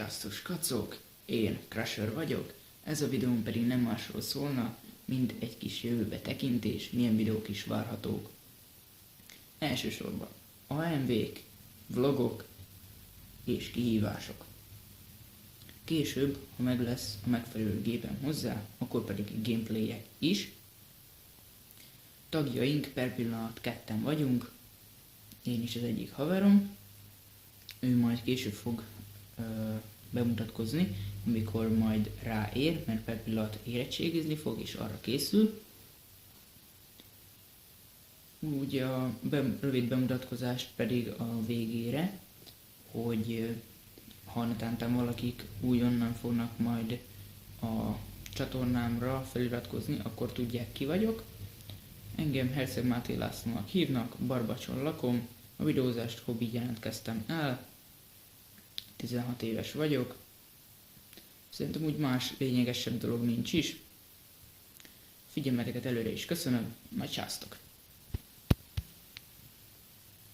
Császtos kacok, én Crusher vagyok, ez a videón pedig nem másról szólna, mint egy kis jövőbe tekintés, milyen videók is várhatók. Elsősorban AMV-k, vlogok és kihívások. Később, ha meg lesz a megfelelő gépem hozzá, akkor pedig gameplayek is. Tagjaink per pillanat ketten vagyunk, én is az egyik haverom, ő majd később fog bemutatkozni, amikor majd ráér, mert per pillanat érettségizni fog, és arra készül. Úgy a rövid bemutatkozást pedig a végére, hogy ha netántán valakik újonnan fognak majd a csatornámra feliratkozni, akkor tudják, ki vagyok. Engem Herceg Máté Lászlónak hívnak, Barbacson lakom, a videózást hobbiként kezdtem el, 16 éves vagyok. Szerintem úgy más lényegesebb dolog nincs is. Figyelmeteket előre is köszönöm, majd császtok!